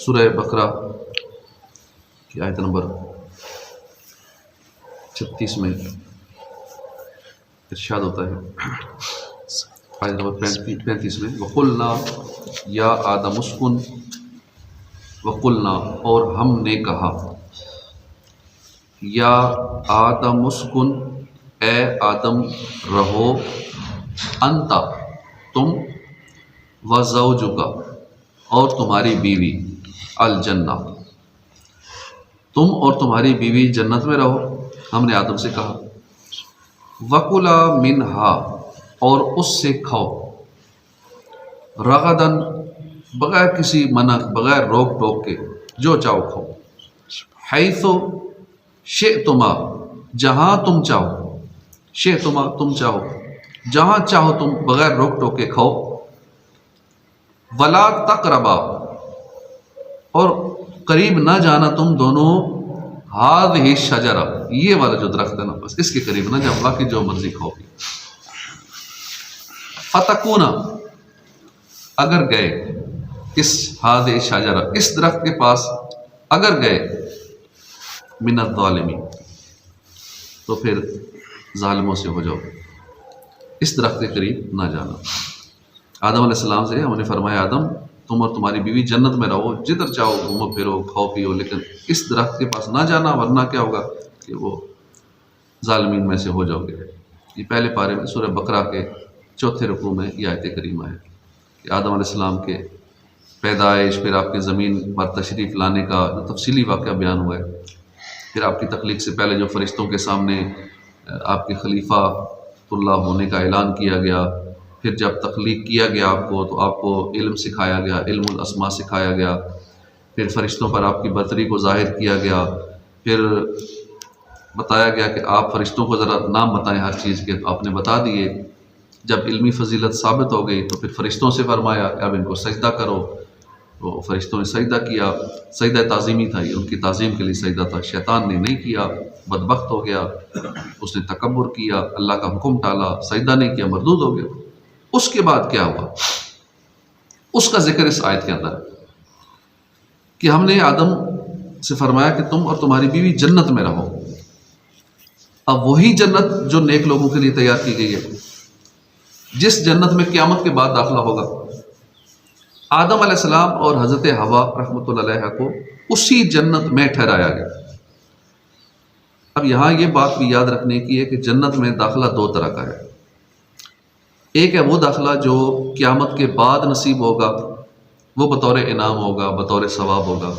سورہ بقرہ کی آیت نمبر 36 میں ارشاد ہوتا ہے، آیت نمبر 35 میں، وَقُلْنَا یا آدم اسکن، وَقُلْنَا اور ہم نے کہا، یا آدم اسکن اے آدم رہو، انتا تم، وزوجک اور تمہاری بیوی، الجنہ تم اور تمہاری بیوی جنت میں رہو، ہم نے آدم سے کہا، وَكُلَا مِنْهَا اور اس سے کھاؤ، رغدن بغیر کسی منع، بغیر روک ٹوک کے، جو چاہو کھاؤ، حیث شئتما جہاں تم چاہو، شئتما تم چاہو، جہاں چاہو تم بغیر روک ٹوک کے کھاؤ، ولا تقربا اور قریب نہ جانا تم دونوں، ہذہ الشجرہ یہ والا جو درخت ہے نا، بس اس کے قریب نہ جاؤ، باقی جو مرضی کھاؤ گے، فتکونا اگر گئے، اس ہذہ الشجرہ اس درخت کے پاس اگر گئے، من الظالمین تو پھر ظالموں سے ہو جاؤ، اس درخت کے قریب نہ جانا۔ آدم علیہ السلام سے ہم نے فرمایا، آدم تم اور تمہاری بیوی جنت میں رہو، جدھر چاہو گھومو پھرو کھاؤ پیو، لیکن اس درخت کے پاس نہ جانا، ورنہ کیا ہوگا کہ وہ ظالمین میں سے ہو جاؤ گے۔ یہ پہلے پارے میں سورہ بقرہ کے 4 رکوع میں یہ آیت کریمہ ہے کہ آدم علیہ السلام کے پیدائش، پھر آپ کے زمین پر تشریف لانے کا جو تفصیلی واقعہ بیان ہوا ہے، پھر آپ کی تخلیق سے پہلے جو فرشتوں کے سامنے آپ کے خلیفہ اللہ ہونے کا اعلان کیا گیا، پھر جب تخلیق کیا گیا آپ کو تو آپ کو علم سکھایا گیا، علم الاسماء سکھایا گیا، پھر فرشتوں پر آپ کی برتری کو ظاہر کیا گیا، پھر بتایا گیا کہ آپ فرشتوں کو ذرا نام بتائیں ہر چیز کے، تو آپ نے بتا دیے۔ جب علمی فضیلت ثابت ہو گئی تو پھر فرشتوں سے فرمایا کہ اب ان کو سجدہ کرو، تو فرشتوں نے سجدہ کیا، سجدہ تعظیمی تھا، یہ ان کی تعظیم کے لیے سجدہ تھا، شیطان نے نہیں کیا، بدبخت ہو گیا، اس نے تکبر کیا، اللہ کا حکم ٹالا، سجدہ نہیں کیا، مردود ہو گیا۔ اس کے بعد کیا ہوا، اس کا ذکر اس آیت کے اندر ہے کہ ہم نے آدم سے فرمایا کہ تم اور تمہاری بیوی جنت میں رہو۔ اب وہی جنت جو نیک لوگوں کے لیے تیار کی گئی ہے، جس جنت میں قیامت کے بعد داخلہ ہوگا، آدم علیہ السلام اور حضرت حوا رحمۃ اللہ علیہ کو اسی جنت میں ٹھہرایا گیا۔ اب یہاں یہ بات بھی یاد رکھنے کی ہے کہ جنت میں داخلہ 2 طرح کا ہے۔ ایک ہے وہ داخلہ جو قیامت کے بعد نصیب ہوگا، وہ بطور انعام ہوگا، بطور ثواب ہوگا،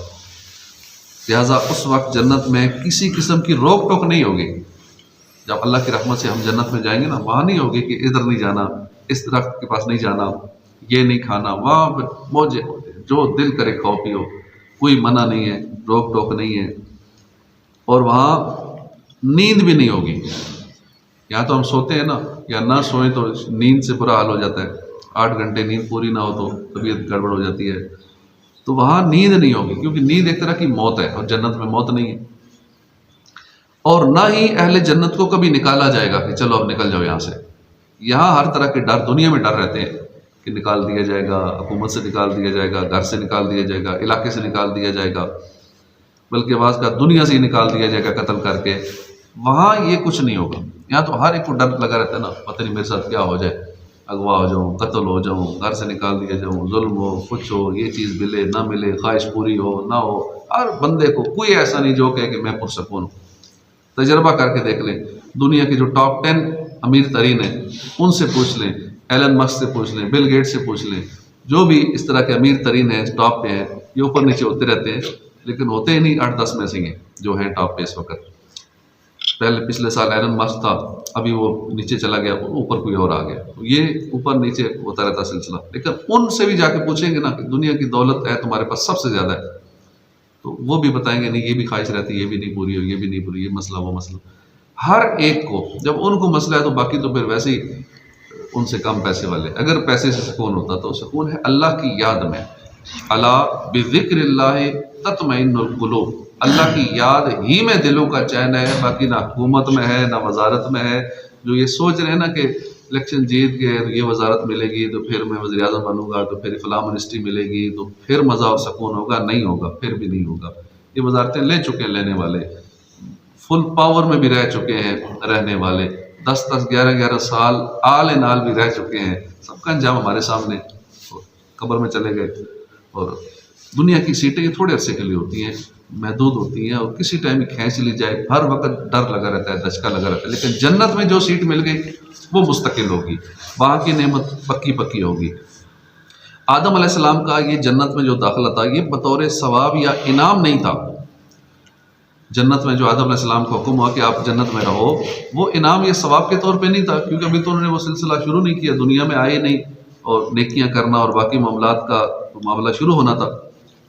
لہٰذا اس وقت جنت میں کسی قسم کی روک ٹوک نہیں ہوگی۔ جب اللہ کی رحمت سے ہم جنت میں جائیں گے نا، وہاں نہیں ہوگی کہ ادھر نہیں جانا، اس درخت کے پاس نہیں جانا، یہ نہیں کھانا، وہاں موجے جو دل کرے کھاؤ پیو، کوئی منع نہیں ہے، روک ٹوک نہیں ہے، اور وہاں نیند بھی نہیں ہوگی۔ یہاں تو ہم سوتے ہیں نا، یا نہ سوئیں تو نیند سے برا حال ہو جاتا ہے، 8 گھنٹے نیند پوری نہ ہو تو طبیعت گڑبڑ ہو جاتی ہے، تو وہاں نیند نہیں ہوگی، کیونکہ نیند ایک طرح کی موت ہے، اور جنت میں موت نہیں ہے۔ اور نہ ہی اہل جنت کو کبھی نکالا جائے گا کہ چلو اب نکل جاؤ یہاں سے۔ یہاں ہر طرح کے ڈر، دنیا میں ڈر رہتے ہیں کہ نکال دیا جائے گا، حکومت سے نکال دیا جائے گا، گھر سے نکال دیا جائے گا، علاقے سے نکال دیا جائے گا، بلکہ بعض کا دنیا سے ہی نکال دیا جائے گا قتل کر کے۔ وہاں یہ کچھ نہیں ہوگا، یہاں تو ہر ایک کو ڈر لگا رہتا ہے نا، پتہ نہیں میرے ساتھ کیا ہو جائے، اغوا ہو جاؤں، قتل ہو جاؤں، گھر سے نکال دیا جاؤں، ظلم ہو، کچھ ہو، یہ چیز ملے نہ ملے، خواہش پوری ہو نہ ہو، ہر بندے کو کوئی ایسا نہیں جو کہے کہ میں پرسکون ہوں۔ تجربہ کر کے دیکھ لیں، دنیا کے جو ٹاپ 10 امیر ترین ہیں ان سے پوچھ لیں، ایلن مسک سے پوچھ لیں، بل گیٹ سے پوچھ لیں، جو بھی اس طرح کے امیر ترین ہیں، ٹاپ پہ ہیں، یہ اوپر نیچے ہوتے رہتے ہیں، لیکن ہوتے ہی نہیں 8-10 میں سے ہیں جو ہیں ٹاپ پہ اس وقت۔ پچھلے سال ایلن مسک تھا، ابھی وہ نیچے چلا گیا، اوپر کوئی اور آ گیا، یہ اوپر نیچے ہوتا رہتا سلسلہ۔ لیکن ان سے بھی جا کے پوچھیں گے نا کہ دنیا کی دولت ہے تمہارے پاس سب سے زیادہ ہے، تو وہ بھی بتائیں گے نہیں، یہ بھی خواہش رہتی، یہ بھی نہیں پوری ہو، یہ بھی نہیں پوری، یہ مسئلہ وہ مسئلہ۔ ہر ایک کو جب ان کو مسئلہ ہے تو باقی تو پھر ویسے ہی ان سے کم پیسے والے۔ اگر پیسے سے سکون ہوتا تو سکون ہے اللہ کی یاد میں، الا بذکر اللہ تطمئن القلوب، اللہ کی یاد ہی میں دلوں کا چین ہے، باقی نہ حکومت میں ہے نہ وزارت میں ہے۔ جو یہ سوچ رہے ہیں نا کہ الیکشن جیت کے یہ وزارت ملے گی تو پھر میں وزیر اعظم بنوں گا، تو پھر فلاں منسٹری ملے گی تو پھر مزہ اور سکون ہوگا، نہیں ہوگا، پھر بھی نہیں ہوگا۔ یہ وزارتیں لے چکے ہیں لینے والے، فل پاور میں بھی رہ چکے ہیں رہنے والے، 10 11 سال آل ان آل بھی رہ چکے ہیں، سب کا انجام ہمارے سامنے، قبر میں چلے گئے۔ اور دنیا کی سیٹیں یہ تھوڑے عرصے کے لیے ہوتی ہیں، محدود ہوتی ہیں، اور کسی ٹائم بھی کھینچ لی جائے، ہر وقت ڈر لگا رہتا ہے، دھچکا لگا رہتا ہے۔ لیکن جنت میں جو سیٹ مل گئی وہ مستقل ہوگی، وہاں کی نعمت پکی پکی ہوگی۔ آدم علیہ السلام کا یہ جنت میں جو داخلہ تھا یہ بطور ثواب یا انعام نہیں تھا۔ جنت میں جو آدم علیہ السلام کو حکم ہوا کہ آپ جنت میں رہو، وہ انعام یا ثواب کے طور پہ نہیں تھا، کیونکہ ابھی تو انہوں نے وہ سلسلہ شروع نہیں کیا، دنیا میں آئے نہیں اور نیکیاں کرنا اور باقی معاملات کا معاملہ شروع ہونا تھا۔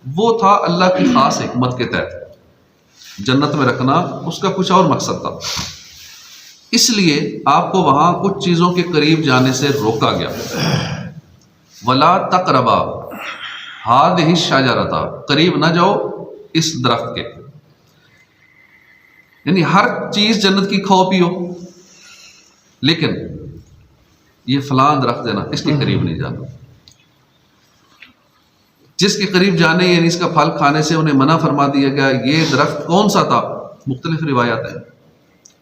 وہ تھا اللہ کی خاص حکمت کے تحت جنت میں رکھنا، اس کا کچھ اور مقصد تھا، اس لیے آپ کو وہاں کچھ چیزوں کے قریب جانے سے روکا گیا۔ وَلَا تَقْرَبَا هَٰذِهِ الشَّجَرَةَ، قریب نہ جاؤ اس درخت کے، یعنی ہر چیز جنت کی کھاؤ پیو، لیکن یہ فلاں درخت ہے نا، اس کے قریب نہیں جانا۔ جس کے قریب جانے یعنی اس کا پھل کھانے سے انہیں منع فرما دیا گیا۔ یہ درخت کون سا تھا؟ مختلف روایات ہیں،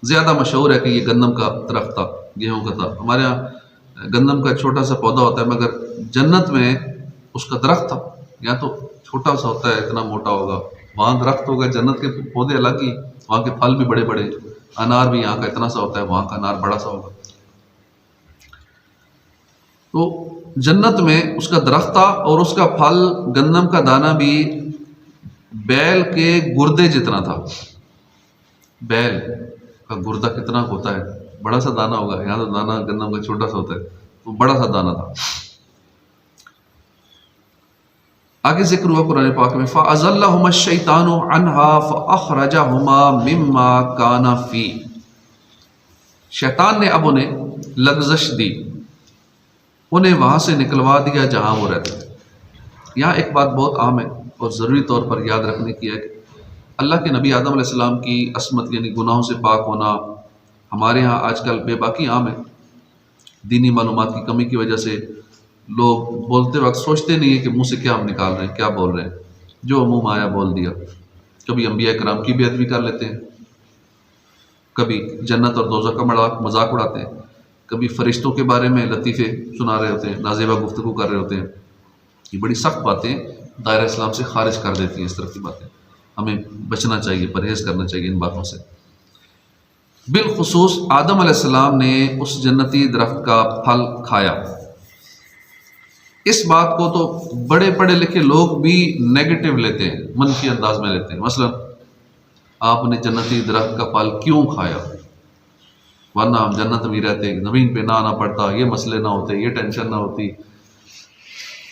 زیادہ مشہور ہے کہ یہ گندم کا درخت تھا، گیہوں کا تھا۔ ہمارے یہاں گندم کا چھوٹا سا پودا ہوتا ہے، مگر جنت میں اس کا درخت تھا۔ یہاں تو چھوٹا سا ہوتا ہے، اتنا موٹا ہوگا، وہاں درخت ہوگا۔ جنت کے پودے الگ ہی، وہاں کے پھل بھی بڑے بڑے، انار بھی یہاں کا اتنا سا ہوتا ہے، وہاں کا انار بڑا سا ہوگا۔ تو جنت میں اس کا درخت تھا، اور اس کا پھل گندم کا دانہ بھی بیل کے گردے جتنا تھا۔ بیل کا گردہ کتنا ہوتا ہے، بڑا سا دانہ ہوگا، یہاں تو دانہ گندم کا چھوٹا سا ہوتا ہے، وہ بڑا سا دانہ تھا۔ آگے ذکر ہوا قرآن پاک میں، فَأَزَلَّهُمَا الشَّيْطَانُ عَنْهَا فَأَخْرَجَهُمَا مِمَّا كَانَ فِيهِ، شیطان نے اب انہیں لغزش دی، انہیں وہاں سے نکلوا دیا جہاں وہ رہتے تھے۔ یہاں ایک بات بہت عام ہے اور ضروری طور پر یاد رکھنے کی ہے کہ اللہ کے نبی آدم علیہ السلام کی عصمت یعنی گناہوں سے پاک ہونا ہمارے ہاں آج کل بے باکی عام ہے۔ دینی معلومات کی کمی کی وجہ سے لوگ بولتے وقت سوچتے نہیں ہیں کہ منہ سے کیا ہم نکال رہے ہیں، کیا بول رہے ہیں، جو منہ میں آیا بول دیا۔ کبھی انبیاء کرام کی بھی ادبی کر لیتے ہیں، کبھی جنت اور دوزخ کا مذاق اڑاتے ہیں، کبھی فرشتوں کے بارے میں لطیفے سنا رہے ہوتے ہیں، نازیبہ گفتگو کر رہے ہوتے ہیں۔ یہ بڑی سخت باتیں دائرہ اسلام سے خارج کر دیتی ہیں، اس طرح کی باتیں ہمیں بچنا چاہیے، پرہیز کرنا چاہیے ان باتوں سے۔ بالخصوص آدم علیہ السلام نے اس جنتی درخت کا پھل کھایا۔ اس بات کو تو بڑے پڑھے لکھے لوگ بھی نیگیٹو لیتے ہیں، منفی انداز میں لیتے ہیں۔ مثلا آپ نے جنتی درخت کا پھل کیوں کھایا، ورنہ ہم جنت میں رہتے، زمین پہ نہ آنا پڑتا، یہ مسئلے نہ ہوتے، یہ ٹینشن نہ ہوتی۔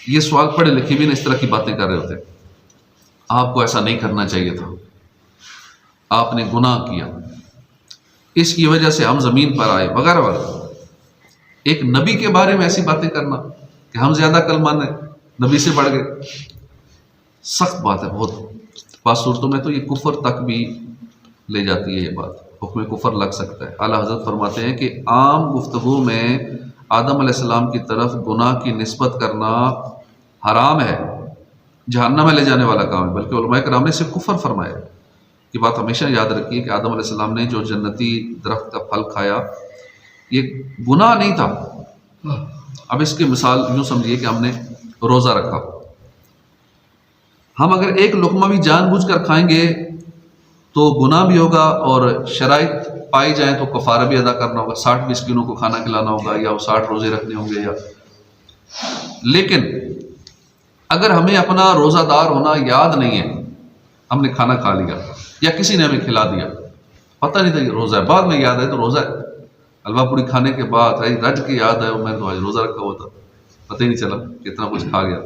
یہ سوال پڑھے لکھے بھی اس طرح کی باتیں کر رہے ہوتے۔ آپ کو ایسا نہیں کرنا چاہیے تھا، آپ نے گناہ کیا، اس کی وجہ سے ہم زمین پر آئے، وغیرہ وغیرہ۔ ایک نبی کے بارے میں ایسی باتیں کرنا کہ ہم زیادہ عقل مند ہیں، نبی سے بڑھ گئے، سخت بات ہے بہت۔ بعض صورتوں میں تو یہ کفر تک بھی لے جاتی ہے، یہ بات حکم کفر لگ سکتا ہے۔ اعلیٰ حضرت فرماتے ہیں کہ عام گفتگو میں آدم علیہ السلام کی طرف گناہ کی نسبت کرنا حرام ہے، جہنم میں لے جانے والا کام ہے، بلکہ علماء کرام نے اسے کفر فرمایا۔ یہ بات ہمیشہ یاد رکھیے کہ آدم علیہ السلام نے جو جنتی درخت کا پھل کھایا یہ گناہ نہیں تھا۔ اب اس کی مثال یوں سمجھیے کہ ہم نے روزہ رکھا، ہم اگر ایک لقمہ بھی جان بوجھ کر کھائیں گے تو گناہ بھی ہوگا، اور شرائط پائی جائیں تو کفارہ بھی ادا کرنا ہوگا، 60 مسکینوں کو کھانا کھلانا ہوگا، یا 60 روزے رکھنے ہوں گے۔ لیکن اگر ہمیں اپنا روزہ دار ہونا یاد نہیں ہے، ہم نے کھانا کھا لیا یا کسی نے ہمیں کھلا دیا، پتہ نہیں تھا یہ روزہ ہے، بعد میں یاد ہے تو روزہ ہے، حلوہ پوری کھانے کے بعد رج کے یاد ہے میں تو آج روزہ رکھا ہوا تھا، پتہ ہی نہیں چلا کتنا کچھ کھا گیا،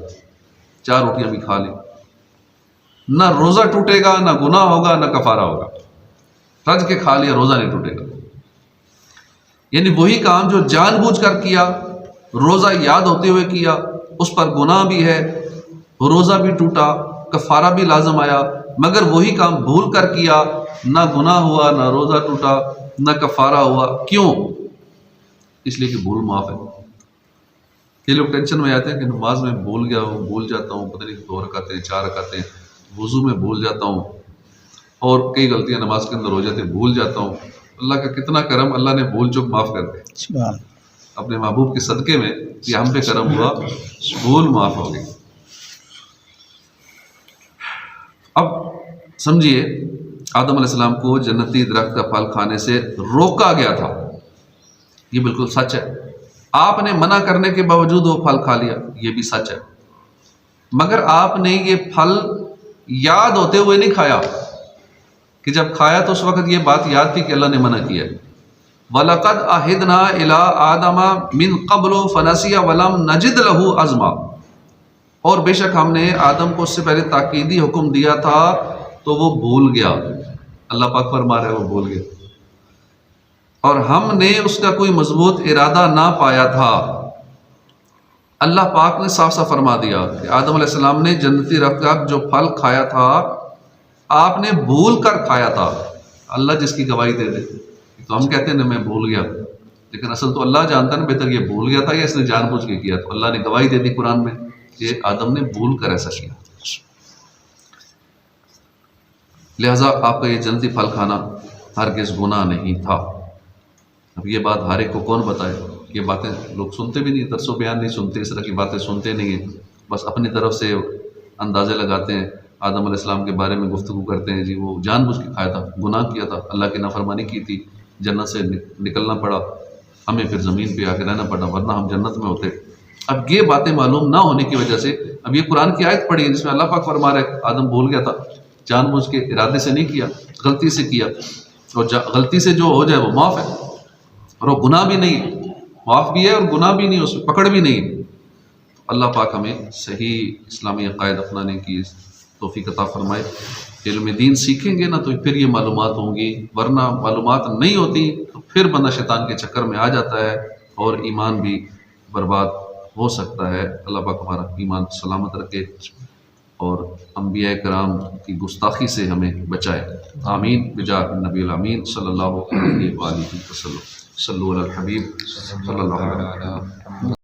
4 روٹیاں بھی کھا لی۔ نہ روزہ ٹوٹے گا، نہ گناہ ہوگا، نہ کفارہ ہوگا، رج کے کھا لیا، روزہ نہیں ٹوٹے گا۔ یعنی وہی کام جو جان بوجھ کر کیا، روزہ یاد ہوتے ہوئے کیا، اس پر گناہ بھی ہے، روزہ بھی ٹوٹا، کفارہ بھی لازم آیا، مگر وہی کام بھول کر کیا، نہ گناہ ہوا، نہ روزہ ٹوٹا، نہ کفارہ ہوا۔ کیوں؟ اس لیے کہ بھول معاف ہے. یہ لوگ ٹینشن میں آتے ہیں کہ نماز میں بھول گیا ہوں، بھول جاتا ہوں، پتہ نہیں 2 رکعتیں 4 رکعتیں، وضو میں بھول جاتا ہوں، اور کئی غلطیاں نماز کے اندر ہو جاتے ہیں، بھول جاتا ہوں. اللہ کا کتنا کرم، اللہ نے بھول چوک معاف کر دی اپنے محبوب کے صدقے میں. یہ ہم پہ کرم ہوا، بھول معاف ہو گئی. اب سمجھیے آدم علیہ السلام کو جنتی درخت کا پھل کھانے سے روکا گیا تھا، یہ بالکل سچ ہے. آپ نے منع کرنے کے باوجود وہ پھل کھا لیا، یہ بھی سچ ہے. مگر آپ نے یہ پھل یاد ہوتے ہوئے نہیں کھایا کہ جب کھایا تو اس وقت یہ بات یاد تھی کہ اللہ نے منع کیا. وَلَقَدْ أَحِدْنَا إِلَىٰ آدَمَ مِنْ قَبْلُ فَنَسِيَ وَلَمْ نَجِدْ لَهُ عَزْمًا. اور بے شک ہم نے آدم کو اس سے پہلے تاکیدی حکم دیا تھا تو وہ بھول گیا. اللہ پاک فرما رہا ہے وہ بھول گیا، اور ہم نے اس کا کوئی مضبوط ارادہ نہ پایا تھا. اللہ پاک نے صاف صاف فرما دیا کہ آدم علیہ السلام نے جنتی درخت کا جو پھل کھایا تھا آپ نے بھول کر کھایا تھا. اللہ جس کی گواہی دے دے. تو ہم کہتے ہیں نا میں بھول گیا، لیکن اصل تو اللہ جانتا ہے نا بہتر یہ بھول گیا تھا یا اس نے جان بوجھ کے کیا. تو اللہ نے گواہی دے دی قرآن میں کہ آدم نے بھول کر ایسا کیا. لہٰذا آپ کا یہ جنتی پھل کھانا ہرگز گناہ نہیں تھا. اب یہ بات ہر ایک کو کون بتائے؟ یہ باتیں لوگ سنتے بھی نہیں، درس و بیان نہیں سنتے، اس طرح کی باتیں سنتے نہیں ہیں، بس اپنی طرف سے اندازے لگاتے ہیں. آدم علیہ السلام کے بارے میں گفتگو کرتے ہیں، جی وہ جان بوجھ کے کھایا تھا، گناہ کیا تھا، اللہ کی نافرمانی کی تھی، جنت سے نکلنا پڑا، ہمیں پھر زمین پہ آ کے رہنا پڑا، ورنہ ہم جنت میں ہوتے. اب یہ باتیں معلوم نہ ہونے کی وجہ سے اب یہ قرآن کی آیت پڑھی ہے جس میں اللہ پاک فرما رہا ہے آدم بھول گیا تھا، جان بوجھ کے ارادے سے نہیں کیا، غلطی سے کیا، اور غلطی سے جو ہو جائے وہ معاف ہے، اور وہ گناہ بھی نہیں، معاف بھی ہے اور گناہ بھی نہیں، اس میں پکڑ بھی نہیں. اللہ پاک ہمیں صحیح اسلامی عقائد اپنانے کی توفیق عطا فرمائے. علم دین سیکھیں گے نا تو پھر یہ معلومات ہوں گی، ورنہ معلومات نہیں ہوتی تو پھر بندہ شیطان کے چکر میں آ جاتا ہے اور ایمان بھی برباد ہو سکتا ہے. اللہ پاک ہمارا ایمان سلامت رکھے اور انبیاء کرام کی گستاخی سے ہمیں بچائے. آمین بجاہ نبی الامین صلی اللہ علیہ وآلہ وسلم. صلو علی الحبیب صلی اللہ علیہ وسلم.